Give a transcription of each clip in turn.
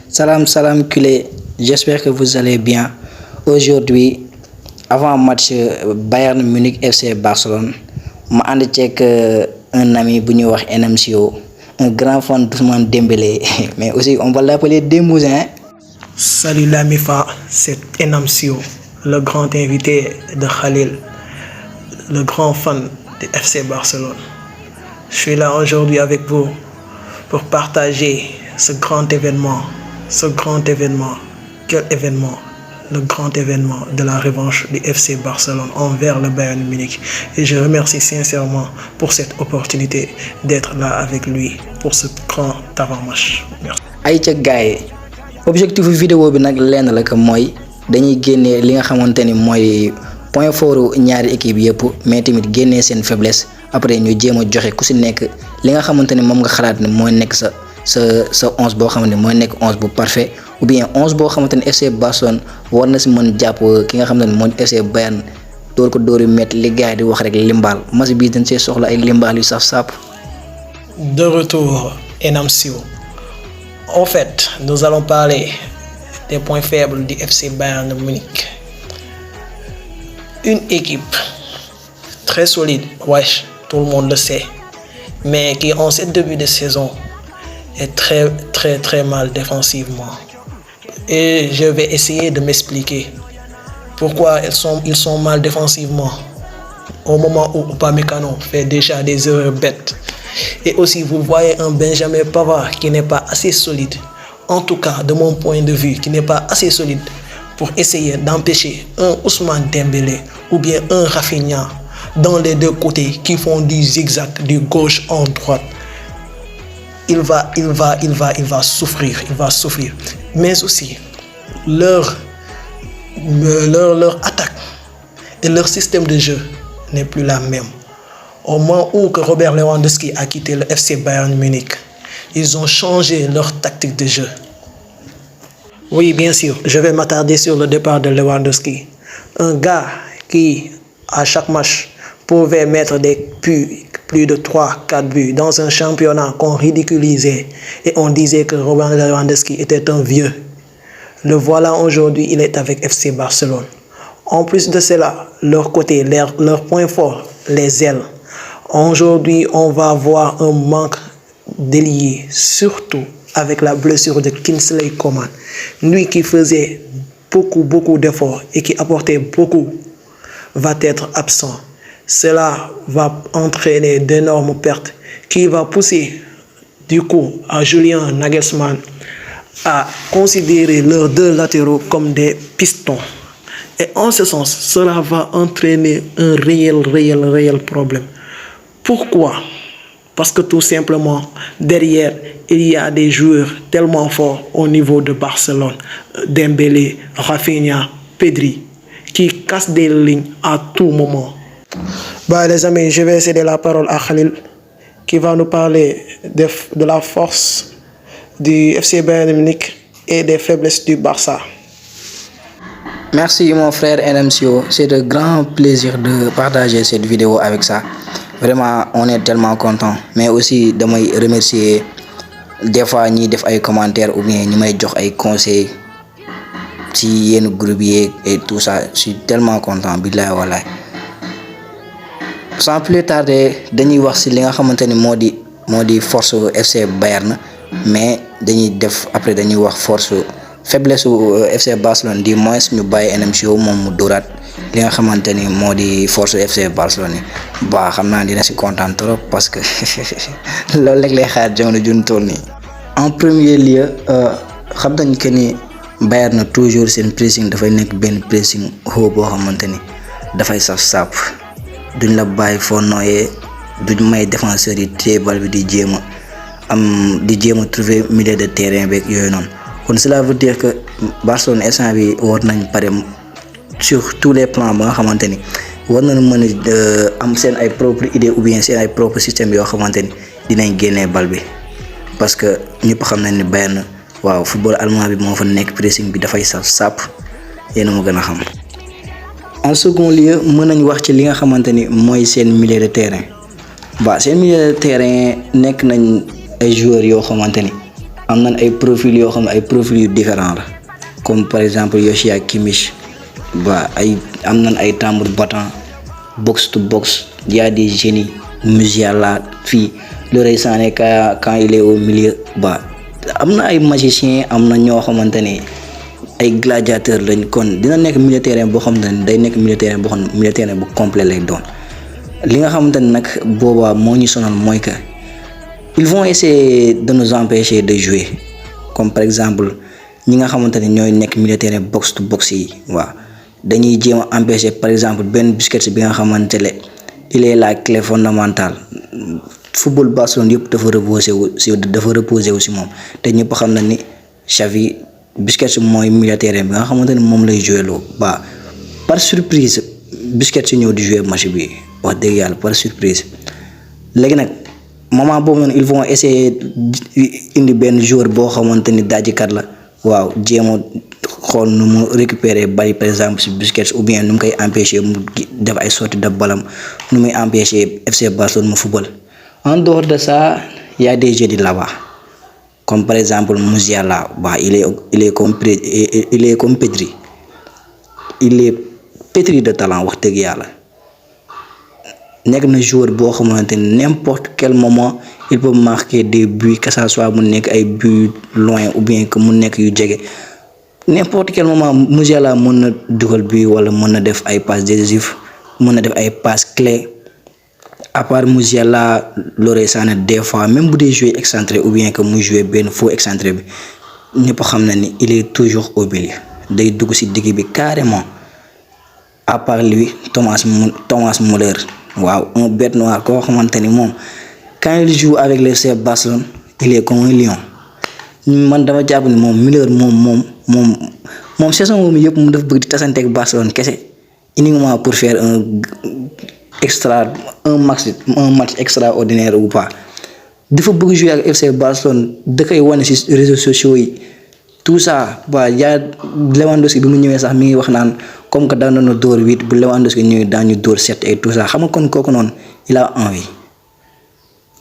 Salam salam culé, j'espère que vous allez bien. Aujourd'hui, avant match Bayern Munich FC Barcelone, ma ànd ceeg un ami bu ñuy wax NMCO, un grand fan d'Ousmane Dembélé, mais aussi on va l'appeler Demousin. Salut la MIFA, c'est NMCO, le grand invité de Khalil, le grand fan de FC Barcelone. Je suis là aujourd'hui avec vous pour partager ce grand événement. Quel événement? Le grand événement de la revanche du FC Barcelone envers le Bayern Munich. Et je remercie sincèrement pour cette opportunité d'être là avec lui pour ce grand avant-match. Merci. Ayca gaay, objectif vidéo bi nag lenn la que mooy dañuy génnee li nga xamante ni mooy point fort ñaari équipe yëpp, mais tamit génnee seen faiblesse. Après ñu jéem a joxe ku si nekk li nga xamante ni moom nga xalaat ne mooy nekk sa 11 boo xamante ni mooy nekk 11 bu parfait, ou bien 11 boo xamante ni FC Barcelone war na si mën jàpp ki nga xamante ni mooy FC Bayern dóor ko dóor yu métti li gars yi di wax rek limbaal match bii dañ see soxla ay limbaal yu saf sàpp. De retour NMCO. En fait, nous allons parler des points faibles du FC Bayern Munich. Une équipe très solide, wesh, tout le monde le sait, mais qui en ce début de saison est très mal défensivement. Et je vais essayer de m'expliquer pourquoi ils sont mal défensivement au moment où Upamecano fait déjà des erreurs bêtes. Et aussi vous voyez un Benjamin Pavard qui n'est pas assez solide, en tout cas de mon point de vue, qui n'est pas assez solide pour essayer d'empêcher un Ousmane Dembélé ou bien un Rafinha dans les deux côtés qui font du zigzag du gauche en droite. Il va souffrir. Mais aussi leur attaque et leur système de jeu n'est plus la même. Au moment où que Robert Lewandowski a quitté le FC Bayern Munich, ils ont changé leur tactique de jeu. Oui, bien sûr, je vais m'attarder sur le départ de Lewandowski. Un gars qui, à chaque match, pouvait mettre plus de 3-4 buts dans un championnat qu'on ridiculisait et on disait que Robert Lewandowski était un vieux. Le voilà aujourd'hui, il est avec FC Barcelone. En plus de cela, leur côté, leur point fort, les ailes. Aujourd'hui, on va voir un manque d'ailier, surtout avec la blessure de Kingsley Coman. Lui qui faisait beaucoup d'efforts et qui apportait beaucoup, va être absent. Cela va entraîner d'énormes pertes qui va pousser du coup à Julian Nagelsmann à considérer leurs deux latéraux comme des pistons. Et en ce sens, cela va entraîner un réel problème. Pourquoi? Parce que tout simplement, derrière, il y a des joueurs tellement forts au niveau de Barcelone, Dembélé, Rafinha, Pedri, qui cassent des lignes à tout moment. Bah, les amis, je vais céder la parole à Khalil, qui va nous parler de la force du FC Bayern Munich et des faiblesses du Barça. Merci mon frère NMCO, c'est un grand plaisir de partager cette vidéo avec ça. Vraiment, on est tellement content. Mais aussi, de me remercier des fois ñi def ay commentaires ou bien ñi may jox ay conseils ci yenn groupe yi et tout ça. Je suis tellement content, billahi wallahi. Sans plus tarder, dañuy wax ci li nga xamanteni modi force FC Bayern, mais après dañuy wax force faiblesse FC Barcelone, du moins ñu baye NMCO mom mu dorat li nga xamanteni modi force FC Barcelone. Ba xamna dina ci content trop parce que loolu rek lay xaar jamono jun toll nii. En premier lieu, xam nañ que ni Bayern toujours seen pressing dafay nekk benn pressing haut boo xamante ni dafay saf duñ la bàyyi foo nooyee, duñ may défenseurs yi téye bal bi di jéem a trouver milieu de terrain beeg yooyu noonu. Kon cela veut dire que Barcelone instant bi war nañ pare sur tous les plans ba nga xamante ni war nañu mën a am seen ay propre idée ou bien seen ay propre système yoo xamante ni dinañ génnee bal bi, parce que ñëpp xam nañ ni Bayern waaw football allemand bi moo fa nekk, pressing bi dafay sap yéen a ma gën a xam. En second lieu, mën nañ wax ci li nga xamante ni mooy seen milieu de terrain. ba seen milieu de terrain nekk nañ ay joueurs yoo xamante ni am nañ ay profils yoo xam ne ay profils yu différents la comme par exemple Joshua Kimmich ba ay am nañ ay tambour battant box to box y a des génies Musiala fii Leroy Sané quand il est au milieu ba am na ay magiciens am na ñoo xamante ne ay gladiateurs lañ kon dina nekk milieu de terrain boo xamante ne day nekk milieu de terrain boo xam ne milieu de terrain bu complet lay doon li nga xamante ne nag boobaa moo ñu sonal mooy que ils vont essayer de nous empêcher de jouer comme par exemple ñi nga xamante ne ñooy nekk milieu de terrain box to box yi waaw dañuy jéem a empêcher par exemple benn Busquets bi nga xamante ne il est la clé fondamentale football Barcelone yëpp dafa reposer wu si moom te ñëpp xam na ni Xavi Busquets mooy milieu de terrain bi nga xamante ne moom lay joué loo ba par surprise Busquets si ñëw di jouer match bi wax dëgg yàlla par surprise léegi nag moment boobu noonu ils vont essayer indi benn joueur boo xamante ni daajikat la waaw jéem a xool nu mu récupérer bari par exemple si Busquets ou bien nu mu koy empêcher mu def ay sorties de balam nu muy empêcher FC Barcelone mu football. En dehors de ça il y a des génies là-bas comme par exemple Musiala bah il est comme Pedri il est pétri de talent wax dëgg yàlla nekk na joueur boo xamante ni n'importe quel moment il peut marquer des buts que ça soit mu nekk ay buts loin ou bien que mu nekk yu jege n'importe quel moment Musiala mën na dugal but wala mën na def ay passes décisives mën na def ay passes clés à part Musiala Leroy Sané des fois même bu dee jouer excentré ou bien que mu jouer benn faux excentré bi ñëpp xam na ni il est toujours au milieu day dugg ci digg bi carrément à part lui Thomas Müller waaw un bête noire koo xamante ni moom quand il joue avec le FC Barcelone il est comme un lion man dama jàpp ni moom Müller moom saison moom yëpp mu def bëgg di tasanteeg Barcelone kese uniquement pour faire un match extraordinaire ou pas dafa bëgg jouer ak FC Barcelone da koy wane ci réseaux sociaux yi tout ça ba yaa Lewandowski bi mu ñëwee sax mi ngi wax naan comme que daan nañu dóor 8 bu Lewandowski ñëwee daañu dóor 7 et tout ça xam nga kon kooku noonu il a envie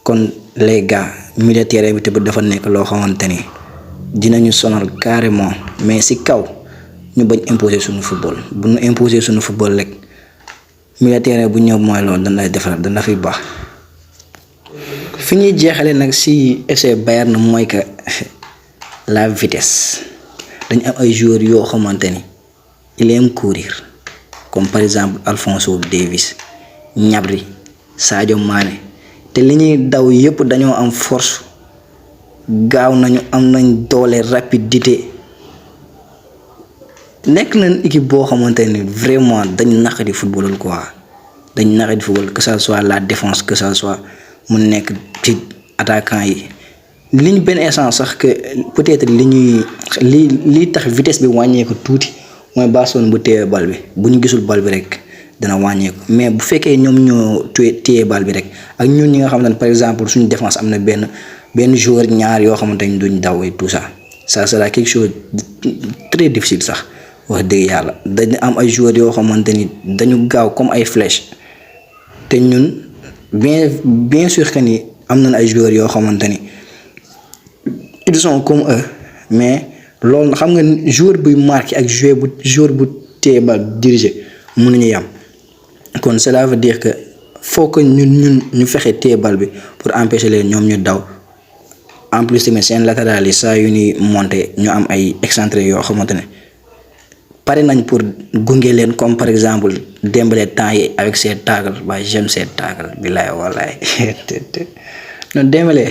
kon les gars milieu de terrain bi te dafa nekk loo xamante ni dinañu sonal carrément mais ci kaw ñu bañ imposer suñu football bu ñu imposer suñu football rek milieu de terrain bu ñëw mooy loolu dañ lay defal dana fi baax fi ñuy jeexale nag ci FC Bayern mooy que la vitesse dañ am ay joueurs yoo xamante ni il aime courir comme par exemple Alphonso Davies Gnabry Sadio Mané te li ñuy daw yëpp dañoo am force gaaw nañu am nañ doole rapidité nekk nañ équipe boo xamante ni vraiment dañ naqari football quoi dañ naqari football que ça soit la défense que ça soit mu nekk ci attaquant yi li ñu benn essence sax que peut-être li tax vitesse bi wàññeeku tuuti mooy Barcelone bu téye bal bi bu ñu gisul bal bi rek dana wàññeeku mais bu fekkee ñoom ñoo téye bal bi rek ak ñun ñi nga xamante ne par exemple suñu défense am na benn joueur ñaar yoo xamante ni duñ daw et tout ça sera quelque chose très difficile sax wax dëgg yàlla dañu am ay joueurs yoo xamante ni dañu gaaw comme ay flèche te ñun bien sûr que ni am nañ ay joueurs yoo xamante ni ils sont comme eux mais loolu xam nga joueur buy marqué ak joueur bu téye bal diriger mënuñu yam kon cela veut dire que faut que ñu fexe téye bal bi pour empêcher leen ñoom ñu daw en plus tamit seen latéral yi saa yu ñuy monter ñu am ay excentré yoo xamante ne pare nañ pour gunge leen comme par exemple Dembélé temps yi avec ses tacles ba j'aime ses tacles billaay wallaay non Dembélé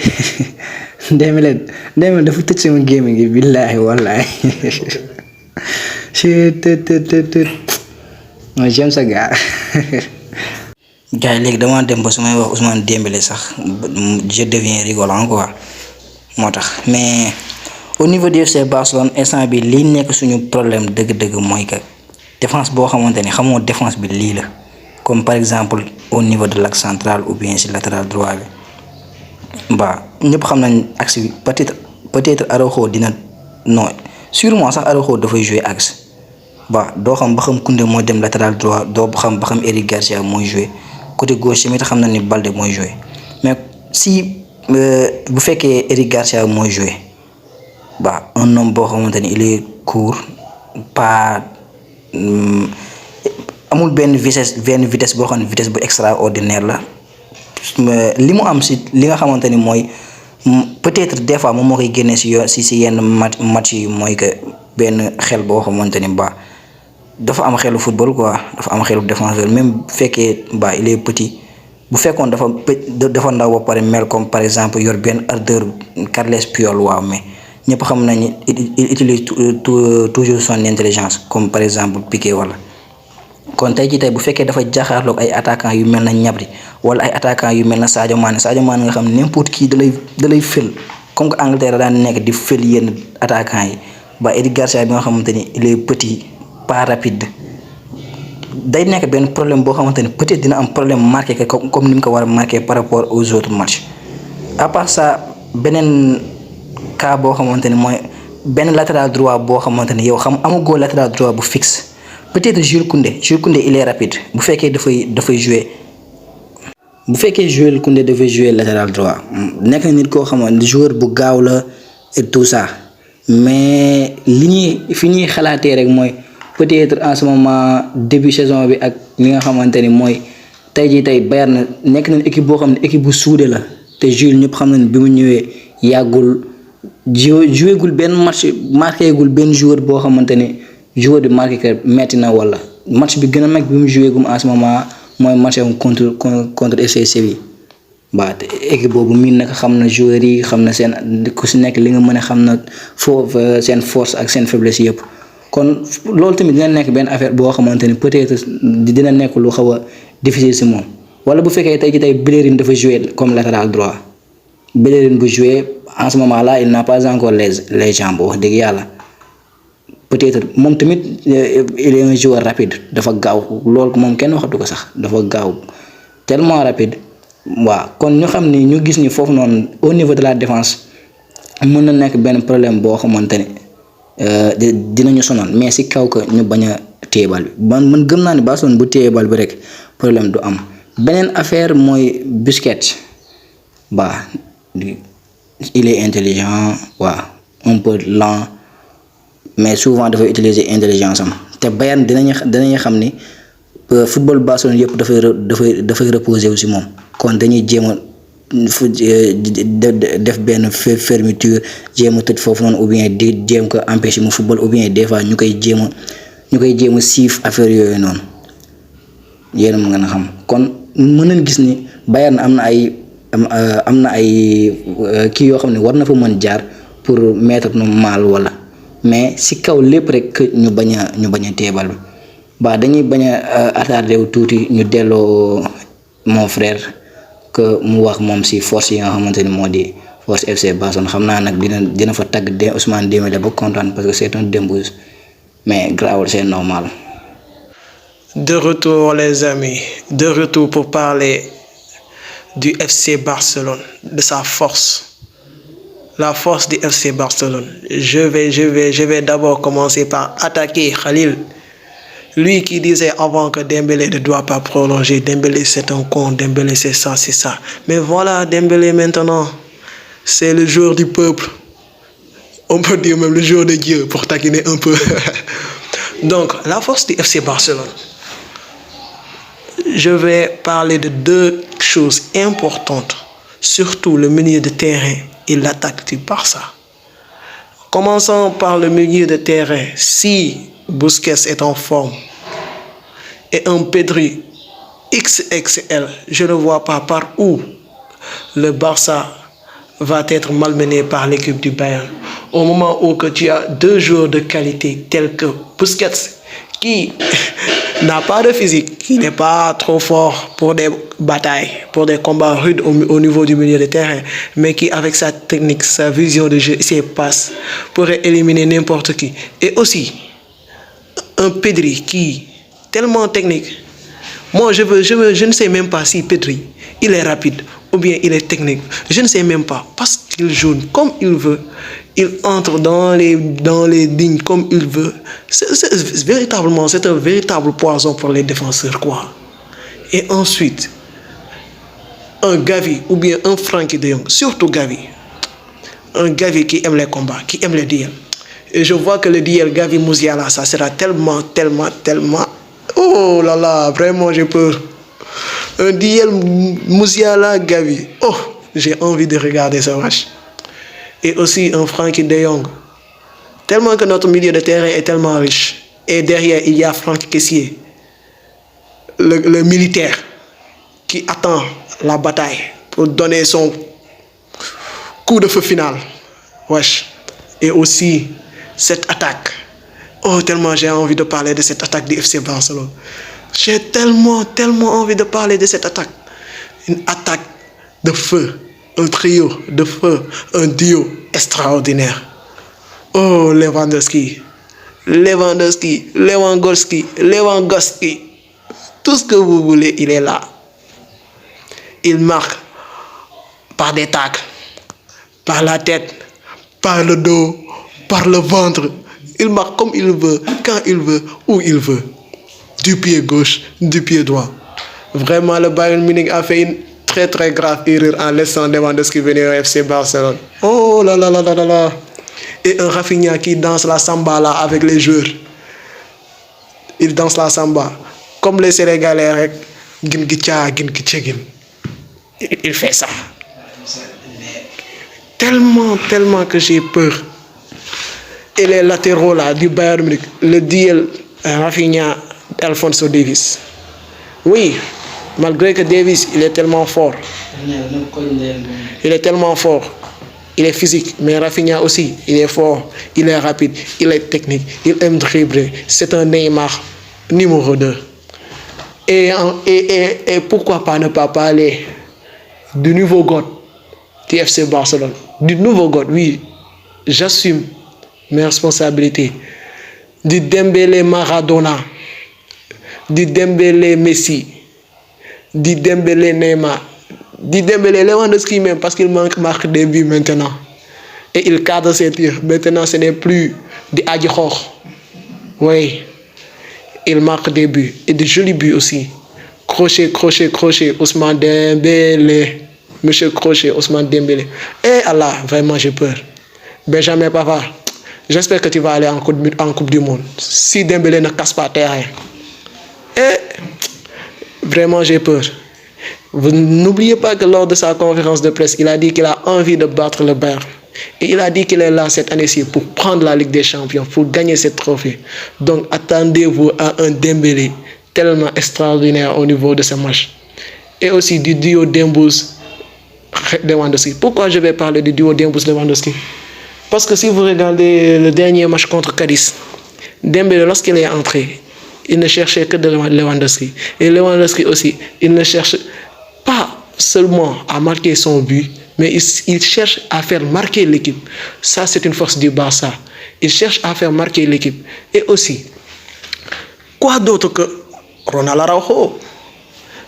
dafa tëj sama gémmiñ gi billaay wallaay non j'aime ça gars yi léegi dama dem ba su may wax Ousmane Dembélé sax je deviens rigolant quoi moo tax mais au niveau du FC Barcelone instant bi lii nekk suñu problème dëgg-dëgg mooy que défense boo xamante ni xamoo défense bi lii la comme par exemple au niveau de l'axe central ou bien si latéral droit bi ba ñëpp xam nañ axe bi peut-être Araujo dina non sûrement sax Araujo dafay jouer axe ba doo xam ba xam Koundé mooy dem latéral droit doo xam ba xam Eric Garcia mooy jouer côté gauche tamit xam na ni Balde mooy jouer mais si bu fekkee Eric Garcia mooy joué un homme boo xamante ni il est court pas amul benn vitesse boo xam ne vitesse bu extraordinaire la li mu am si li nga xamante ni mooy peut-être des fois moom moo koy génnee si yenn match yi mooy que benn xel boo xamante ni dafa am xelu football quoi, dafa am xelu défenseur. Même bu fekkee il est petit, bu fekkoon dafa ndaw ba pare mel comme par exemple yor benn ardeur Carles Puyol waaw, mais ñëpp xam nañu il utilise toujours son intelligence comme par exemple Piqué wala. kon tey jii tey bu fekkee dafa jaaxaarloog ay attaquants yu mel na Gnabry wala ay attaquants yu mel na Sadio Mané nga xam ne n'importe qui dalay fël comme que Angleterre daan nekk di fël yenn attaquants yi Eric Garcia bi nga xamante ni il est petit pas rapide day nekk benn problème boo xamante ni peut-être dina am problème marqué comme ni mu ko war a marqué par rapport aux autres matchs. À part ça beneen cas boo xamante ni mooy benn latéral droit boo xamante ni yow amagoo latéral droit bu fixe. Peut-être Jules Koundé il est rapide bu fekkee dafay jouer bu fekkee Jules Koundé dafay jouer latéral droit nekk na nit koo xamante joueur bu gaaw la et tout ça, mais fi ñuy xalaatee rek mooy peut-être en ce moment début saison bi ak li nga xamante ni mooy tey jii tey Bayern nekk nañ équipe boo xam ne équipe bu suude la te Jules ñëpp xam nañ bi mu ñëwee yàggul joué gul benn match marqué gul benn joueur boo xamante ni joueur de marqué metti na wala match bi gën a mag bi mu joué gum en ce moment mooy match am contre FC Séville te équipe boobu miin nag xam na joueurs yi xam na seen ku si nekk li nga mën a xam na foofu seen force ak seen faiblesse yëpp. kon loolu tamit dina nekk benn affaire boo xamante ni peut-être dina nekk lu xaw a difficile si moom. wala bu fekkee tey jii tey Bellerin dafa joué comme latéral droit Bellerin bu joué en ce moment là il n'a pas encore les jambes wax dëgg yàlla. Peut-être moom tamit il est un joueur rapide dafa gaaw loolu moom kenn waxatu ko sax dafa gaaw tellement rapide kon ñu xam ni ñu gis ni foofu noonu au niveau de la défense mën na nekk benn problème boo xamante ne dinañu sonal, mais si kaw que ñu bañ a téye bal bi man gëm naa ne Barcelone bu téye bal bi rek problème du am. beneen affaire mooy Busquets il est intelligent un peu lent, mais souvent dafa utiliser intelligence am te Bayern dinañu xam ni football Barcelone yëpp dafay reposer aussi moom kon dañuy jéem a def benn fermeture jéem a tëj foofu noonu ou bien di jéem ko empêcher mu football ou bien des fois ñu koy jéem a siif affaire yooyu noonu yéen a mën nga xam. kon mën nañ gis ni Bayern am na ay kii yoo xam ne war na fa mën jaar pour mettre no mal wala. mais si kaw lépp rek ñu bañ a teebal bi dañuy bañ a attardé wu tuuti ñu delloo mon frère que mu wax moom si force yi nga xamante ni moo di force FC Barcelone. xam naa nag dina fa tagg Ousmane Dembélé ba kontaan parce que c'est un Dembouz, mais grawul c'est normal. De retour les amis, de retour pour parler du FC Barcelone, de sa force. La force du FC Barcelone. Je vais d'abord commencer par attaquer Khalil. Lui qui disait avant que Dembélé ne doit pas prolonger. Dembélé c'est un con, Dembélé c'est ça. Mais voilà, Dembélé maintenant, c'est le joueur du peuple. On peut dire même le joueur de Dieu pour taquiner un peu. Donc, la force du FC Barcelone. Je vais parler de deux choses importantes. Surtout le milieu de terrain et l'attaque du Barça. Commençons par le milieu de terrain. Si Busquets est en forme et un Pedri XXL, je ne vois pas par où le Barça va être malmené par l'équipe du Bayern. Au moment où que tu as deux joueurs de qualité tels que Busquets qui n'a pas de physique, qui n'est pas trop fort pour des batailles, pour des combats rudes au niveau du milieu de terrain, mais qui avec sa technique, sa vision de jeu, ses passes, pourrait éliminer n'importe qui. Et aussi, un Pedri qui tellement technique. Moi, je ne sais même pas si Pedri, il est rapide ou bien il est technique. Je ne sais même pas, parce qu'il joue comme il veut. Il entre dans les lignes comme il veut. C'est un véritable poison pour les défenseurs, quoi. Et ensuite, un Gavi ou bien un Frenkie de Jong, surtout Gavi. Un Gavi qui aime les combats, qui aime les duels. Et je vois que le duel Gavi-Musiala, ça sera tellement... Oh là là, vraiment j'ai peur. Un duel Musiala-Gavi. Oh, j'ai envie de regarder ce match. Et aussi un Frenkie de Jong. Tellement que notre milieu de terrain est tellement riche. Et derrière, il y a Franck Kessié, le militaire, qui attend la bataille pour donner son coup de feu final. Wesh. Et aussi, cette attaque. Oh, tellement j'ai envie de parler de cette attaque du FC Barcelone. J'ai tellement envie de parler de cette attaque. Une attaque de feu. Un trio de feu. Un duo extraordinaire. Oh, Lewandowski. Tout ce que vous voulez, il est là. Il marque par des tacles, par la tête, par le dos, par le ventre. Il marque comme il veut, quand il veut, où il veut. Du pied gauche, du pied droit. Vraiment, le Bayern Munich a fait une très grave erreur en laissant Lewandowski venir au FC Barcelone. Oh là là là là là. Et un Rafinha qui danse la samba là avec les joueurs. Il danse la samba. Comme les Sénégalais, il fait ça. Tellement que j'ai peur. Et les latéraux là du Bayern Munich, le duel Rafinha-Alphonso Davies. Oui, malgré que Davies, il est tellement fort. Il est tellement fort. Il est physique, mais Rafinha aussi, il est fort, il est rapide, il est technique, il aime dribbler. C'est un Neymar numéro 2. Et pourquoi pas ne pas parler du nouveau God du FC Barcelone. Du nouveau God, oui, j'assume mes responsabilités. Du Dembélé Maradona, du Dembélé Messi, du Dembélé Neymar, du Dembélé Lewandowski même, parce qu'il marque des buts maintenant. Et il cadre ses tirs. Maintenant, ce n'est plus des Adjihor. Oui, il marque des buts. Et de jolis buts aussi. Crochet, Ousmane Dembélé. Monsieur Crochet, Ousmane Dembélé. Et Allah, vraiment j'ai peur. Benjamin Pavard, j'espère que tu vas aller en Coupe du Monde. Si Dembélé ne casse pas terrain. Et vraiment j'ai peur. Vous n'oubliez pas que lors de sa conférence de presse, il a dit qu'il a envie de battre le Bayern. Et il a dit qu'il est là cette année-ci pour prendre la Ligue des Champions, pour gagner cette trophée. Donc attendez-vous à un Dembélé tellement extraordinaire au niveau de ce match. Et aussi du duo Dembélé-Lewandowski. Pourquoi je vais parler du duo Dembélé-Lewandowski? Parce que si vous regardez le dernier match contre Cadiz, Dembélé, lorsqu'il est entré, il ne cherchait que de Lewandowski. Et Lewandowski aussi, il ne cherche pas seulement à marquer son but, mais il cherche à faire marquer l'équipe. Ça, c'est une force du Barça. Il cherche à faire marquer l'équipe. Et aussi, quoi d'autre que Ronald Araujo,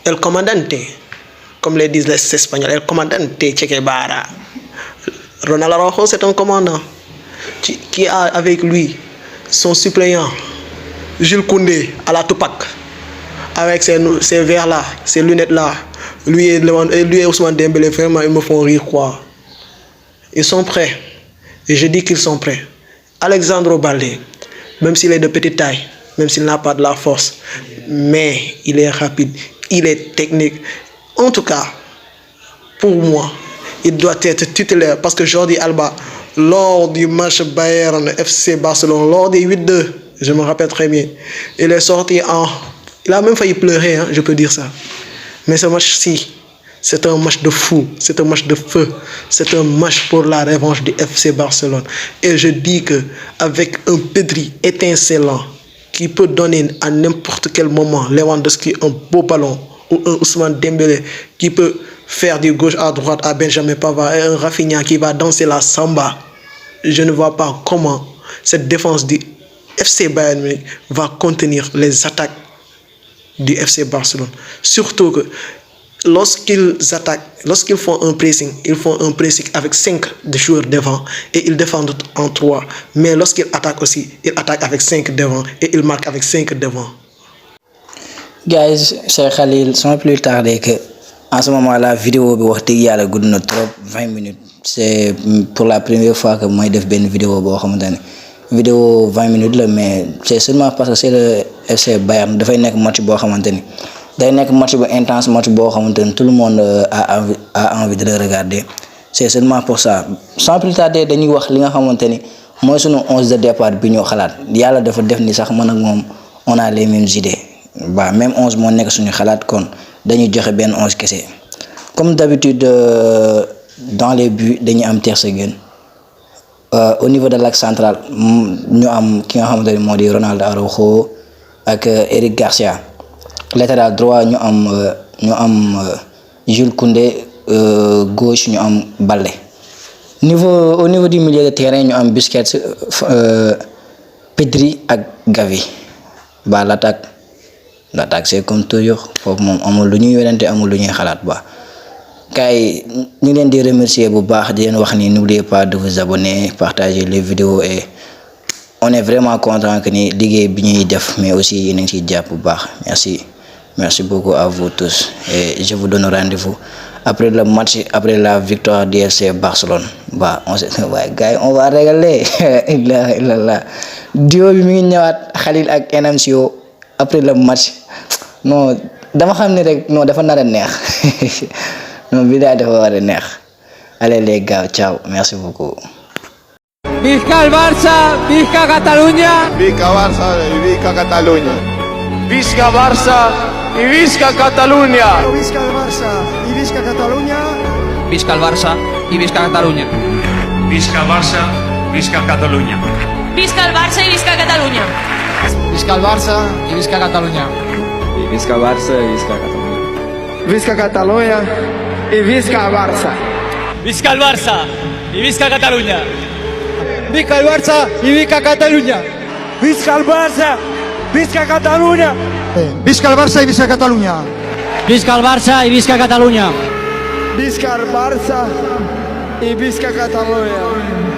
El Comandante, comme les disent les Espagnols, El Comandante Che Guevara. Ronald Araujo, c'est un commandant qui a avec lui son suppléant, Jules Koundé, à la Tupac, avec ces verres-là, ces lunettes-là. Lui et Ousmane Dembélé, vraiment, ils me font rire, quoi. Ils sont prêts. Et je dis qu'ils sont prêts. Alexandre Baldé, même s'il est de petite taille, même s'il n'a pas de la force, mais il est rapide, il est technique. En tout cas, pour moi, il doit être titulaire parce que Jordi Alba, lors du match Bayern FC Barcelone, lors des 8-2, je me rappelle très bien, il est sorti il a même failli pleurer, hein, je peux dire ça. Mais ce match-ci, c'est un match de fou, c'est un match de feu, c'est un match pour la revanche du FC Barcelone. Et je dis qu'avec un Pedri étincelant qui peut donner à n'importe quel moment Lewandowski un beau ballon ou un Ousmane Dembélé qui peut faire du gauche à droite à Benjamin Pavard et un Rafinha qui va danser la samba, je ne vois pas comment cette défense du FC Bayern Munich va contenir les attaques du FC Barcelone. Surtout que lorsqu'ils attaquent, lorsqu'ils font un pressing, ils font un pressing avec 5 joueurs devant et ils défendent en 3. Mais lorsqu'ils attaquent aussi, ils attaquent avec 5 devant et ils marquent avec 5 devant. Guys, c'est Khalil, sans plus tarder que En ce moment la vidéo bi wax dëgg yàlla gudd na trop 20 minutes c'est pour la première fois que mooy def benn vidéo boo xamante ne vidéo 20 minutes la mais c'est seulement parce que c'est le FC Bayern dafay nekk match boo xamante ni day nekk match bu intense match boo xamante ni tout le monde a envie de le regarder c'est seulement pour ça sans plus tarder dañuy wax li nga xamante ni mooy sunu 11 de départ bi ñu xalaat yàlla dafa def ni sax man ak moom on a les mêmes idées ba même 11 moo nekk suñu xalaat kon dañuy joxe benn 11 kese comme d'habitude dans les buts dañuy am Ter Stegen au niveau de l'axe central ñu am ki nga xamante ni moo di Ronaldo Araujo ak Eric Garcia latéral droit ñu am Jules Koundé gauche ñu am Baldé au niveau du milieu de terrain ñu am Busquets Pedri ak Gavi ba l'attaque c'est comme toujours foofu moom amul lu ñuy werante amul lu ñuy xalaat ba kay ñu leen di remercier bu baax di leen wax ni n'oubliez pas de vous abonner partager les vidéos et on est vraiment content que ni liggéey bi ñuy def mais aussi yéen a ngi ciy jàpp bu baax merci beaucoup à vous tous et je vous donne rendez-vous après le match après la victoire du FC Barcelone bah gars yi on va régaler illallah duo bi mi ngi ñëwaat Khalil ak Enamsio après le match non dama xam ne rek non dafa nar a neex non bi dafa war a neex allez les gars ciao merci beaucoup. Visca el Barça, visca Catalunya. Visca Barça y visca Catalunya. Visca Barça y visca Catalunya. Visca el Barça y visca Catalunya. Visca el Barça y visca Catalunya. Visca Barça, visca Catalunya. Visca el Barça y visca Catalunya. Visca el Barça y visca Catalunya. Y visca Barça y visca Catalunya. Visca Catalunya y visca Barça. Visca el Barça y visca Catalunya. Visca el Barça y visca Catalunya. Visca el Barça, visca Catalunya. Visca el Barça y visca Catalunya. Visca el Barça y visca Catalunya. Visca el Barça y visca Catalunya.